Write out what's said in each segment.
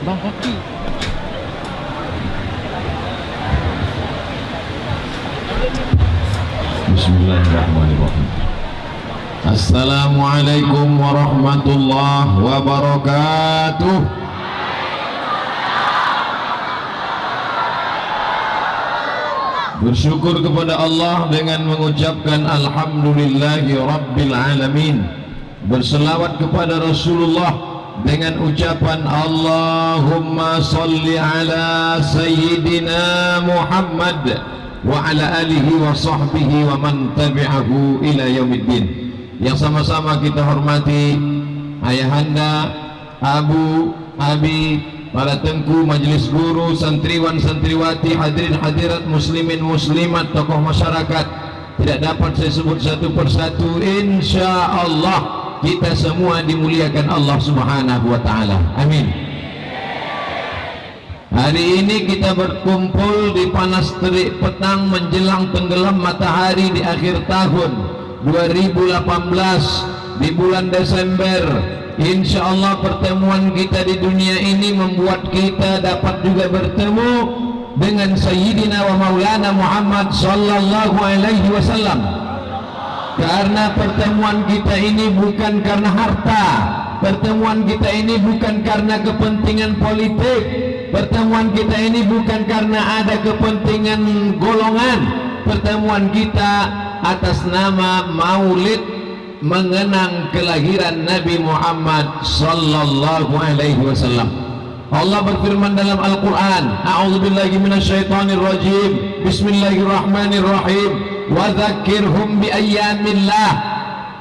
Bang kaki. Bismillahirrahmanirrahim. Assalamualaikum warahmatullahi wabarakatuh. Bersyukur kepada Allah dengan mengucapkan alhamdulillahi rabbil alamin. Berselawat kepada Rasulullah dengan ucapan Allahumma salli ala sayyidina Muhammad wa ala alihi wa sahbihi wa man tabi'ahu ila yaumiddin. Yang sama-sama kita hormati ayahanda, abu, abi, para tengku, majelis guru, santriwan, santriwati, hadirin hadirat, muslimin, muslimat, tokoh masyarakat, tidak dapat saya sebut satu persatu. Insya Allah kita semua dimuliakan Allah Subhanahu wa ta'ala. Amin. Hari ini kita berkumpul di panas terik petang menjelang tenggelam matahari di akhir tahun 2018 di bulan Desember. Insya Allah pertemuan kita di dunia ini membuat kita dapat juga bertemu dengan Sayyidina wa Maulana Muhammad sallallahu alaihi wasallam. Karena pertemuan kita ini bukan karena harta, pertemuan kita ini bukan karena kepentingan politik, pertemuan kita ini bukan karena ada kepentingan golongan. Pertemuan kita atas nama Maulid mengenang kelahiran Nabi Muhammad sallallahu alaihi wasallam. Allah berfirman dalam Al-Qur'an, a'udzubillahi minasyaitonir rajim. Bismillahirrahmanirrahim. Wa dzakirhum bi ayyamillah.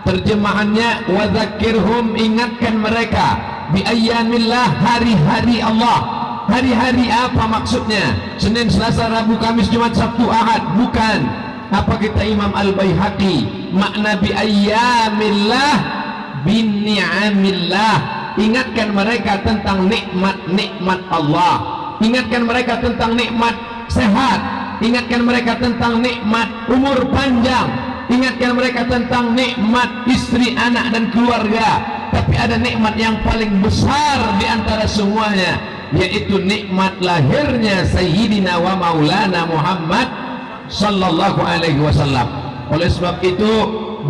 Terjemahannya wa dzakirhum, ingatkan mereka, bi ayyamillah, hari-hari Allah. Hari-hari apa maksudnya? Senin, Selasa, Rabu, Kamis, Jumat, Sabtu, Ahad? Bukan. Apa kata Imam Al-Baihaqi? Makna bi ayyamillah bin ni'amillah. Ingatkan mereka tentang nikmat-nikmat Allah. Ingatkan mereka tentang nikmat sehat. Ingatkan mereka tentang nikmat umur panjang. Ingatkan mereka tentang nikmat istri, anak dan keluarga. Tapi ada nikmat yang paling besar di antara semuanya, yaitu nikmat lahirnya Sayyidina wa Maulana Muhammad sallallahu alaihi wasallam. Oleh sebab itu,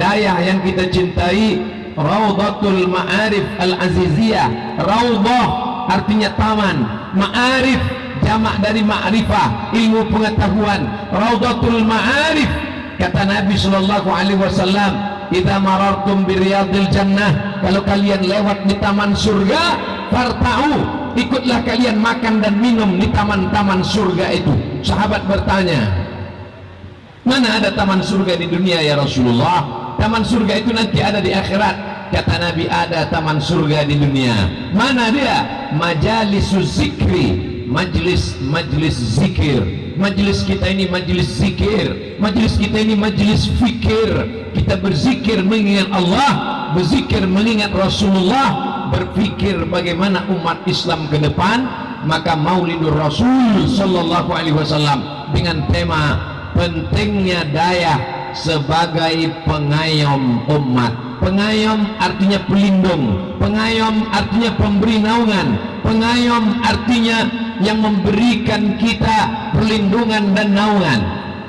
dayah yang kita cintai, Raudhatul Ma'arif Al-Aziziyah. Raudhah artinya taman, Ma'arif jamak dari ma'rifah, ilmu pengetahuan. Raudhatul Ma'arif, kata Nabi sallallahu alaihi wasallam, idza marartum bi riyadil jannah, kalau kalian lewat di taman surga, farta'u, ikutlah kalian makan dan minum di taman-taman surga itu. Sahabat bertanya, mana ada taman surga di dunia ya Rasulullah? Taman surga itu nanti ada di akhirat. Kata Nabi, ada taman surga di dunia. Mana dia? Majalisus zikri, majlis zikir. Majlis kita ini majlis zikir, majlis kita ini majlis fikir. Kita berzikir mengingat Allah, berzikir mengingat Rasulullah, berpikir bagaimana umat Islam ke depan. Maka Maulidur Rasul sallallahu alaihi wasallam dengan tema pentingnya dayah sebagai pengayom umat. Pengayom artinya pelindung, pengayom artinya pemberi naungan, pengayom artinya yang memberikan kita perlindungan dan naungan.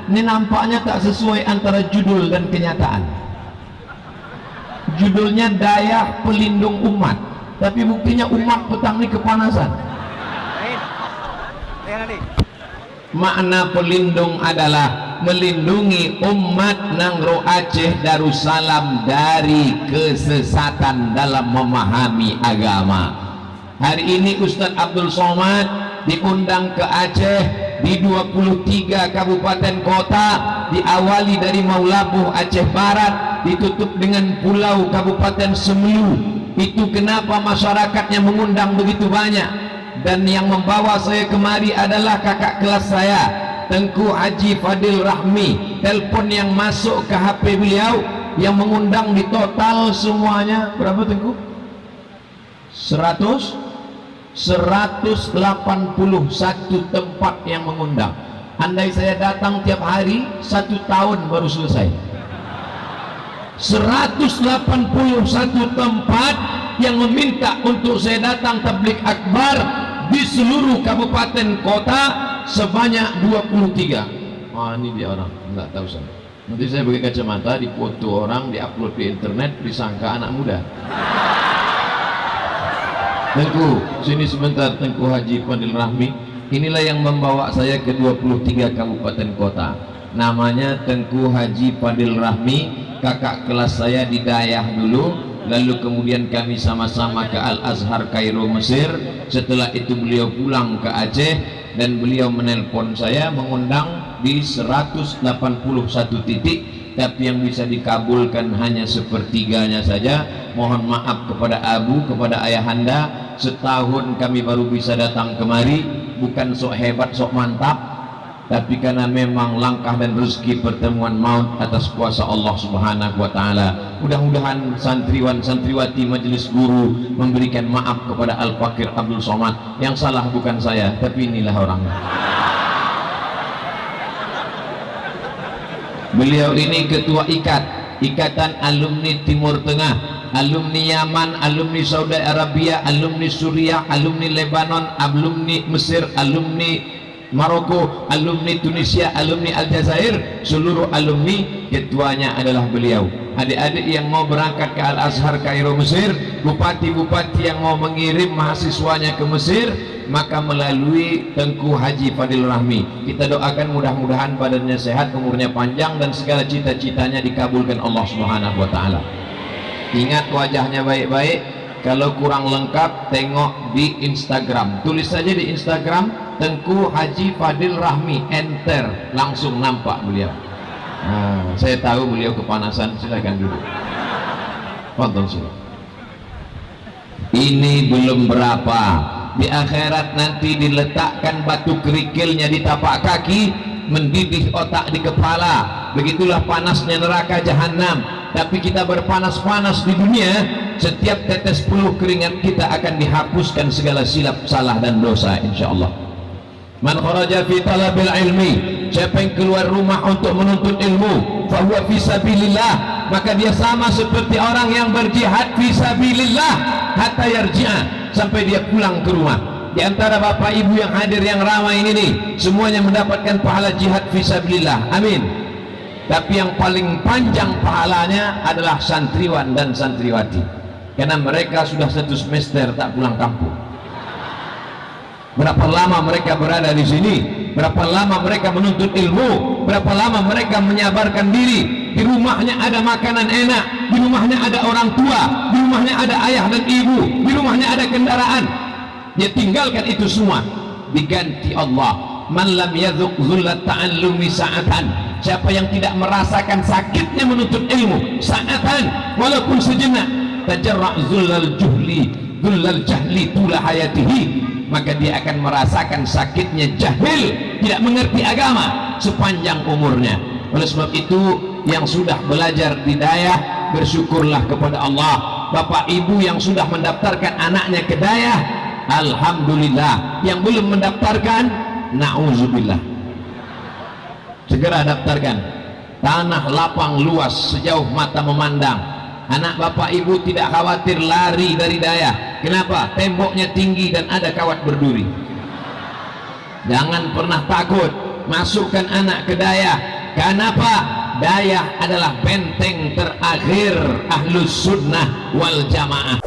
Ini nampaknya tak sesuai antara judul dan kenyataan. Judulnya dayah pelindung umat, tapi buktinya umat petang ini kepanasan. Makna pelindung adalah melindungi umat Nangro Aceh Darussalam dari kesesatan dalam memahami agama. Hari ini Ustadz Abdul Somad diundang ke Aceh di 23 kabupaten kota, diawali dari Maulabuh Aceh Barat, ditutup dengan Pulau Kabupaten Semelu. Itu kenapa masyarakatnya mengundang begitu banyak. Dan yang membawa saya kemari adalah kakak kelas saya, Tengku Haji Fadil Rahmi. Telepon yang masuk ke HP beliau yang mengundang di total semuanya berapa Tengku? 181 tempat yang mengundang. Andai saya datang tiap hari, 1 tahun baru selesai. 181 tempat yang meminta untuk saya datang tabligh akbar di seluruh kabupaten kota sebanyak 23. Ini dia orang, nggak tahu saya. Nanti saya pakai kacamata, dipoto orang, diupload di internet, disangka anak muda. Tengku, sini sebentar. Tengku Haji Fadil Rahmi, inilah yang membawa saya ke 23 kabupaten kota. Namanya Tengku Haji Fadil Rahmi, kakak kelas saya di Dayah dulu, lalu kemudian kami sama-sama ke Al-Azhar Kairo Mesir. Setelah itu beliau pulang ke Aceh dan beliau menelpon saya, mengundang di 181 titik, tapi yang bisa dikabulkan hanya sepertiganya saja. Mohon maaf kepada Abu, kepada ayahanda, setahun kami baru bisa datang kemari, bukan sok hebat sok mantap, tapi karena memang langkah dan rezeki pertemuan maut atas kuasa Allah Subhanahu wa taala. Mudah-mudahan santriwan santriwati majelis guru memberikan maaf kepada Al-Fakir Abdul Somad. Yang salah bukan saya, tapi inilah orangnya. Beliau ini ketua Ikatan Alumni Timur Tengah, alumni Yaman, alumni Saudi Arabia, alumni Suriah, alumni Lebanon, alumni Mesir, alumni Maroko, alumni Tunisia, alumni Aljazair, seluruh alumni ketuanya adalah beliau. Adik-adik yang mau berangkat ke Al-Azhar Kairo Mesir, bupati-bupati yang mau mengirim mahasiswanya ke Mesir, maka melalui Tengku Haji Fadil Rahmi. Kita doakan mudah-mudahan badannya sehat, umurnya panjang, dan segala cita-citanya dikabulkan Allah Subhanahu wa taala. Ingat wajahnya baik-baik, kalau kurang lengkap tengok di Instagram, tulis saja di Instagram Tengku Haji Fadil Rahmi, enter, langsung nampak beliau. Saya tahu beliau kepanasan, silakan duduk. Tonton sini. Ini belum berapa, di akhirat nanti diletakkan batu kerikilnya di tapak kaki, mendidih otak di kepala. Begitulah panasnya neraka jahanam. Tapi kita berpanas-panas di dunia, setiap tetes peluh keringat kita akan dihapuskan segala silap salah dan dosa, insyaallah. Man kharaja fi talabil ilmi, siapa yang keluar rumah untuk menuntut ilmu, fahuwa fi sabilillah, maka dia sama seperti orang yang berjihad fi sabilillah hatta yarji'a, sampai dia pulang ke rumah. Di antara bapak ibu yang hadir yang ramai ini nih, semuanya mendapatkan pahala jihad fi sabilillah, amin. Tapi yang paling panjang pahalanya adalah santriwan dan santriwati, karena mereka sudah 1 semester tak pulang kampung. Berapa lama mereka berada di sini, berapa lama mereka menuntut ilmu, berapa lama mereka menyabarkan diri. Di rumahnya ada makanan enak, di rumahnya ada orang tua, di rumahnya ada ayah dan ibu, di rumahnya ada kendaraan. Dia tinggalkan itu semua, diganti Allah. Man lam yadzuq zullat ta'allumi sa'atan, siapa yang tidak merasakan sakitnya menuntut ilmu sa'atan, walaupun sejenak, tajarra' zullal jahli tula hayatihi, maka dia akan merasakan sakitnya jahil, tidak mengerti agama sepanjang umurnya. Oleh sebab itu, yang sudah belajar di Dayah, bersyukurlah kepada Allah. Bapak ibu yang sudah mendaftarkan anaknya ke Dayah, alhamdulillah. Yang belum mendaftarkan, na'udzubillah, segera daftarkan. Tanah lapang luas sejauh mata memandang. Anak bapak ibu tidak khawatir lari dari Dayah. Kenapa? Temboknya tinggi dan ada kawat berduri. Jangan pernah takut, masukkan anak ke Dayah. Kenapa? Dayah adalah benteng terakhir Ahlus Sunnah wal Jamaah.